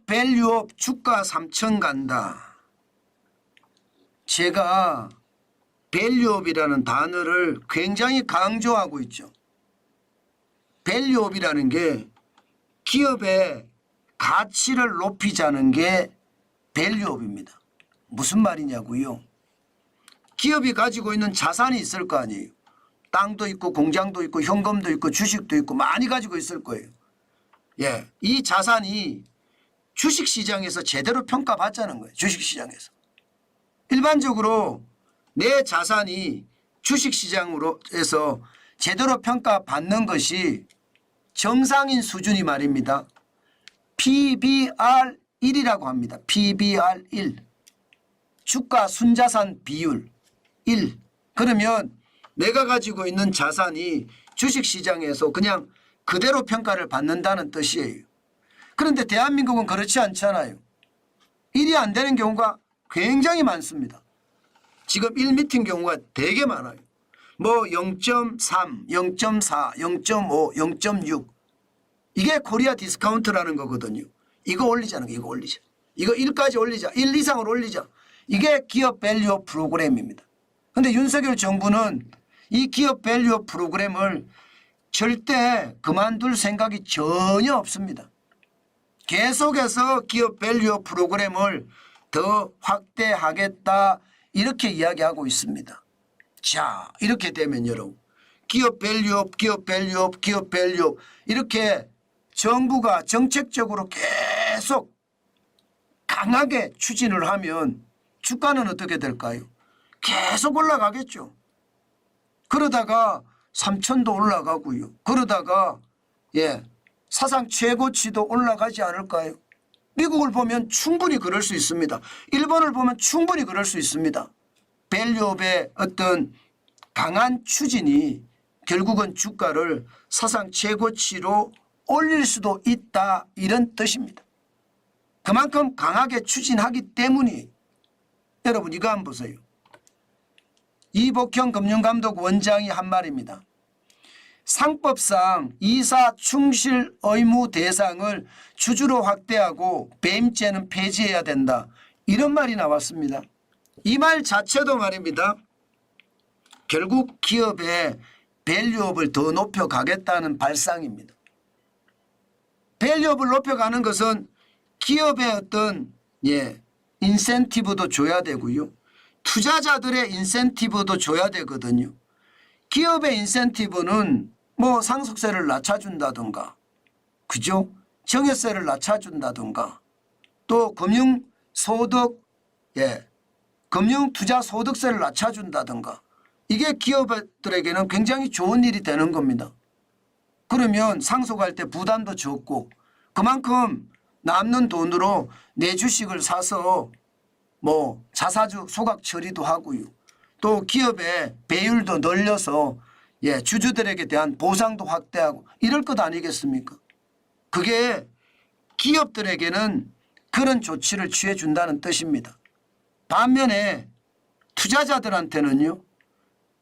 밸류업 주가 3천 간다. 제가 밸류업이라는 단어를 굉장히 강조하고 있죠. 밸류업이라는 게 기업의 가치를 높이자는 게 밸류업입니다. 무슨 말이냐고요? 기업이 가지고 있는 자산이 있을 거 아니에요. 땅도 있고 공장도 있고 현금도 있고 주식도 있고 많이 가지고 있을 거예요. 예, 이 자산이 주식시장에서 제대로 평가받자는 거예요. 주식시장에서. 일반적으로 내 자산이 주식시장으로해서 제대로 평가받는 것이 정상인 수준이 말입니다. PBR1이라고 합니다. PBR1. 주가 순자산 비율 1. 그러면 내가 가지고 있는 자산이 주식시장에서 그냥 그대로 평가를 받는다는 뜻이에요. 그런데 대한민국은 그렇지 않잖아요. 1이 안 되는 경우가 굉장히 많습니다. 지금 1미팅 경우가 되게 많아요. 뭐 0.3, 0.4, 0.5, 0.6 이게 코리아 디스카운트라는 거거든요. 이거 올리자는 거 이거 올리자. 이거 1까지 올리자. 1 이상을 올리자. 이게 기업 밸류업 프로그램입니다. 그런데 윤석열 정부는 이 기업 밸류업 프로그램을 절대 그만둘 생각이 전혀 없습니다. 계속해서 기업 밸류업 프로그램을 더 확대하겠다 이렇게 이야기하고 있습니다. 자, 이렇게 되면 여러분 기업 밸류업, 기업 밸류업, 기업 밸류업 이렇게 정부가 정책적으로 계속 강하게 추진을 하면 주가는 어떻게 될까요? 계속 올라가겠죠. 그러다가 3천도 올라가고요. 그러다가 사상 최고치도 올라가지 않을까요? 미국을 보면 충분히 그럴 수 있습니다. 일본을 보면 충분히 그럴 수 있습니다. 밸류업의 어떤 강한 추진이 결국은 주가를 사상 최고치로 올릴 수도 있다 이런 뜻입니다. 그만큼 강하게 추진하기 때문이 여러분 이거 한번 보세요. 이복형 금융감독 원장이 한 말입니다. 상법상 이사 충실 의무 대상을 주주로 확대하고 배임죄는 폐지해야 된다. 이런 말이 나왔습니다. 이 말 자체도 말입니다. 결국 기업의 밸류업을 더 높여가겠다는 발상입니다. 밸류업을 높여가는 것은 기업의 어떤 인센티브도 줘야 되고요. 투자자들의 인센티브도 줘야 되거든요. 기업의 인센티브는 뭐 상속세를 낮춰준다든가 그죠? 정여세를 낮춰준다든가 또 금융소득 금융투자소득세를 낮춰준다든가 이게 기업들에게는 굉장히 좋은 일이 되는 겁니다. 그러면 상속할 때 부담도 적고 그만큼 남는 돈으로 내 주식을 사서 뭐 자사주 소각 처리도 하고요. 또 기업의 배율도 늘려서 주주들에게 대한 보상도 확대하고 이럴 것 아니겠습니까? 그게 기업들에게는 그런 조치를 취해준다는 뜻입니다. 반면에 투자자들한테는요.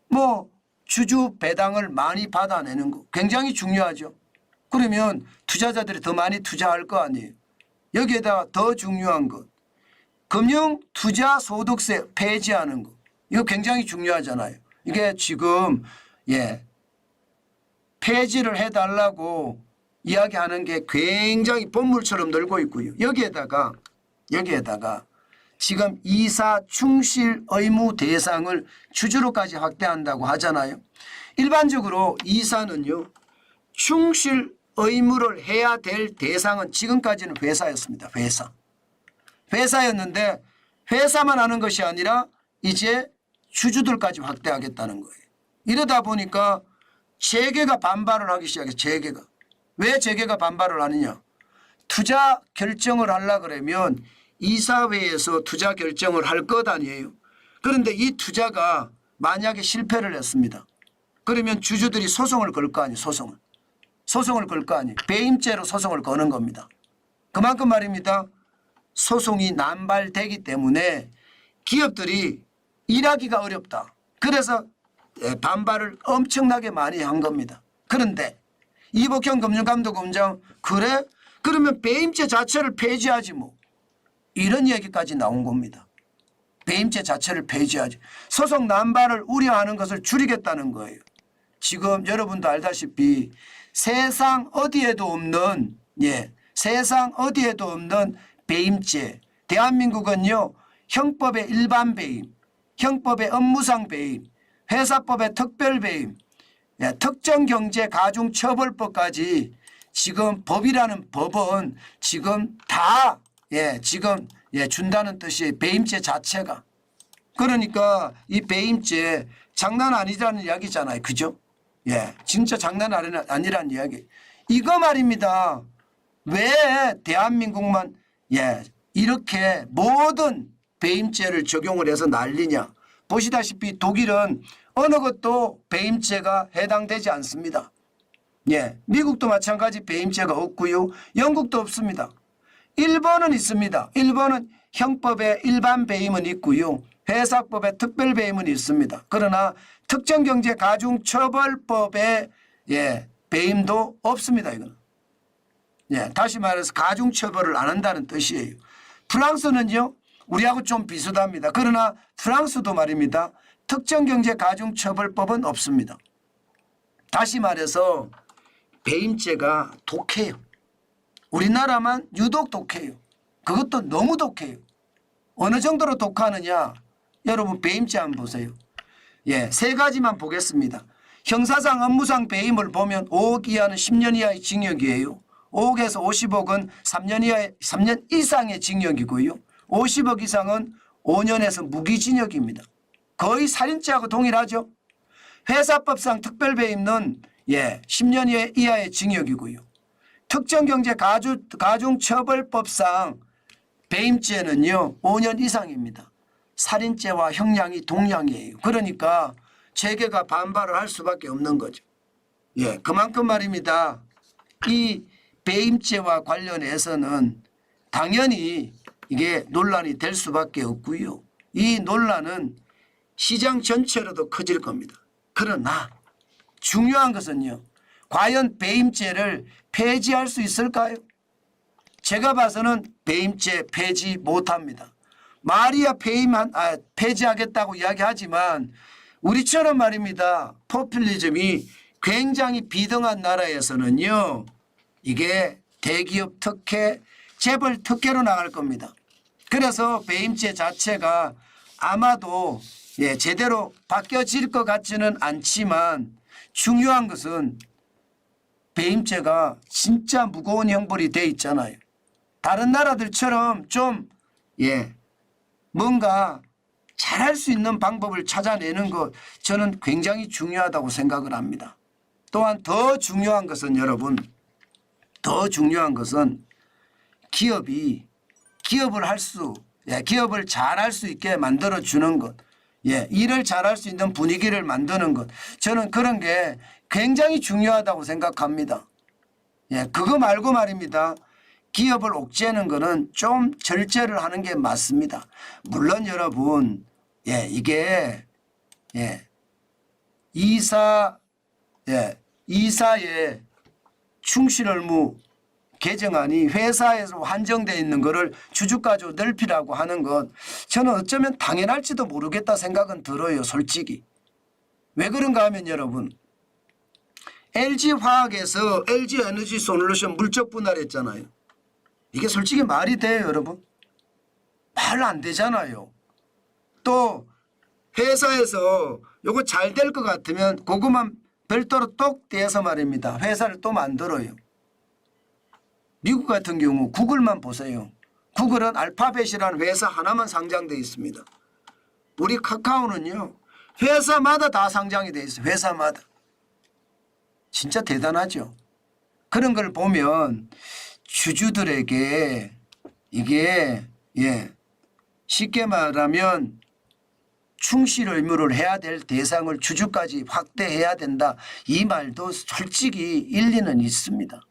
뭐 주주 배당을 많이 받아내는 거 굉장히 중요하죠. 그러면 투자자들이 더 많이 투자할 거 아니에요. 여기에다가 더 중요한 것 금융투자소득세 폐지하는 거 이거 굉장히 중요하잖아요. 이게 지금 폐지를 해달라고 이야기하는 게 굉장히 본물처럼 늘고 있고요. 여기에다가 지금 이사 충실 의무 대상을 주주로까지 확대한다고 하잖아요. 일반적으로 이사는요. 충실 의무를 해야 될 대상은 지금까지는 회사였습니다. 회사였는데 회사만 하는 것이 아니라 이제 주주들까지 확대하겠다는 거예요. 이러다 보니까 재계가 반발을 하기 시작해요. 재계가. 왜 재계가 반발을 하느냐. 투자 결정을 하려고 그러면 이사회에서 투자 결정을 할 것 아니에요. 그런데 이 투자가 만약에 실패를 했습니다. 그러면 주주들이 소송을 걸 거 아니에요. 소송을 걸 거 아니에요. 배임죄로 소송을 거는 겁니다. 그만큼 말입니다. 소송이 남발되기 때문에 기업들이 일하기가 어렵다. 그래서 반발을 엄청나게 많이 한 겁니다. 그런데 이복형 금융감독원장 그래? 그러면 배임죄 자체를 폐지하지 뭐. 이런 얘기까지 나온 겁니다. 배임죄 자체를 폐지하지. 소송 남발을 우려하는 것을 줄이겠다는 거예요. 지금 여러분도 알다시피 세상 어디에도 없는 세상 어디에도 없는 배임죄. 대한민국은요. 형법의 일반 배임, 형법의 업무상 배임, 회사법의 특별 배임, 특정경제가중처벌법까지 지금 법이라는 법은 지금 다 지금 준다는 뜻이에요. 배임죄 자체가. 그러니까 이 배임죄 장난 아니라는 이야기잖아요. 그죠? 진짜 장난 아니라는 이야기. 이거 말입니다. 왜 대한민국만 이렇게 모든 배임죄를 적용을 해서 난리냐. 보시다시피 독일은 어느 것도 배임죄가 해당되지 않습니다. 미국도 마찬가지 배임죄가 없고요. 영국도 없습니다. 일본은 있습니다. 일본은 형법의 일반 배임은 있고요. 회사법의 특별 배임은 있습니다. 그러나 특정경제가중처벌법의 배임도 없습니다. 이거는. 다시 말해서 가중처벌을 안 한다는 뜻이에요. 프랑스는요. 우리하고 좀 비슷합니다. 그러나 프랑스도 말입니다. 특정경제가중처벌법은 없습니다. 다시 말해서 배임죄가 독해요. 우리나라만 유독 독해요. 그것도 너무 독해요. 어느 정도로 독하느냐. 여러분 배임죄 한번 보세요. 세 가지만 보겠습니다. 형사상 업무상 배임을 보면 5억 이하는 10년 이하의 징역이에요. 5억에서 50억은 3년 이상의 징역이고요. 50억 이상은 5년에서 무기징역입니다. 거의 살인죄하고 동일하죠. 회사법상 특별배임은 10년 이하의 징역이고요. 특정경제가중처벌법상 배임죄는요 5년 이상입니다. 살인죄와 형량이 동량이에요. 그러니까 재계가 반발을 할 수밖에 없는 거죠. 그만큼 말입니다. 이 배임죄와 관련해서는 당연히 이게 논란이 될 수밖에 없고요. 이 논란은 시장 전체로도 커질 겁니다. 그러나 중요한 것은요. 과연 배임죄를 폐지할 수 있을까요? 제가 봐서는 배임죄 폐지 못합니다. 말이야 폐지하겠다고 이야기하지만 우리처럼 말입니다. 포퓰리즘이 굉장히 비등한 나라에서는요. 이게 대기업 특혜, 재벌 특혜로 나갈 겁니다. 그래서 배임죄 자체가 아마도 제대로 바뀌어질 것 같지는 않지만 중요한 것은 배임죄가 진짜 무거운 형벌이 돼 있잖아요. 다른 나라들처럼 좀 뭔가 잘할 수 있는 방법을 찾아내는 것 저는 굉장히 중요하다고 생각을 합니다. 또한 더 중요한 것은 여러분 더 중요한 것은 기업을 잘할 수 있게 만들어 주는 것. 일을 잘할 수 있는 분위기를 만드는 것. 저는 그런 게 굉장히 중요하다고 생각합니다. 그거 말고 말입니다. 기업을 옥죄는 거는 좀 절제를 하는 게 맞습니다. 물론 여러분 이게 이사의 충실 의무 개정안이 회사에서 한정되어 있는 것을 주주가지고 넓히라고 하는 것 저는 어쩌면 당연할지도 모르겠다 생각은 들어요. 솔직히. 왜 그런가 하면 여러분 LG화학에서 LG에너지솔루션 물적 분할했잖아요. 이게 솔직히 말이 돼요 여러분? 말 안 되잖아요. 또 회사에서 이거 잘 될 것 같으면 그것만 별도로 똑 떼서 말입니다. 회사를 또 만들어요. 미국 같은 경우 구글만 보세요. 구글은 알파벳이라는 회사 하나만 상장되어 있습니다. 우리 카카오는요. 회사마다 다 상장이 되어 있어요. 회사마다. 진짜 대단하죠. 그런 걸 보면 주주들에게 이게 쉽게 말하면 충실 의무를 해야 될 대상을 주주까지 확대해야 된다. 이 말도 솔직히 일리는 있습니다.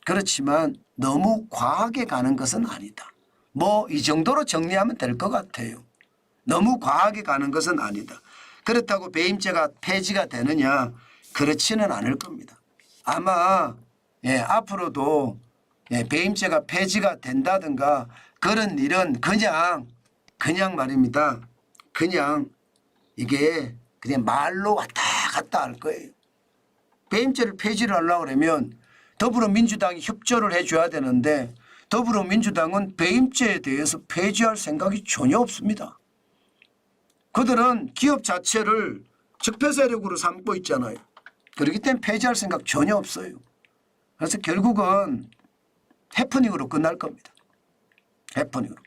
그렇지만 너무 과하게 가는 것은 아니다. 뭐 이 정도로 정리하면 될 것 같아요. 너무 과하게 가는 것은 아니다. 그렇다고 배임죄가 폐지가 되느냐? 그렇지는 않을 겁니다. 아마 앞으로도 배임죄가 폐지가 된다든가 그런 일은 그냥 말입니다. 그냥 이게 그냥 말로 왔다 갔다 할 거예요. 배임죄를 폐지를 하려고 그러면 더불어민주당이 협조를 해줘야 되는데 더불어민주당은 배임죄에 대해서 폐지할 생각이 전혀 없습니다. 그들은 기업 자체를 적폐 세력으로 삼고 있잖아요. 그렇기 때문에 폐지할 생각 전혀 없어요. 그래서 결국은 해프닝으로 끝날 겁니다. 해프닝으로.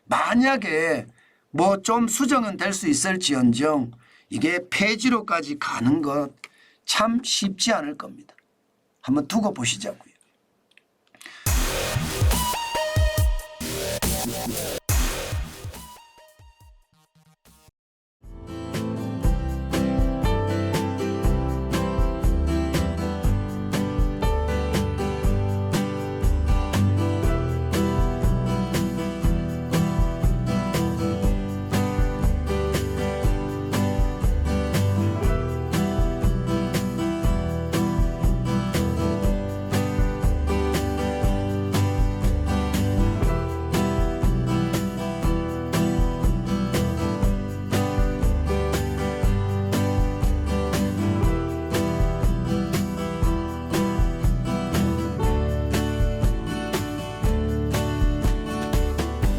만약에 뭐 좀 수정은 될 수 있을지언정 이게 폐지로까지 가는 것 참 쉽지 않을 겁니다. 한번 두고 보시자고요.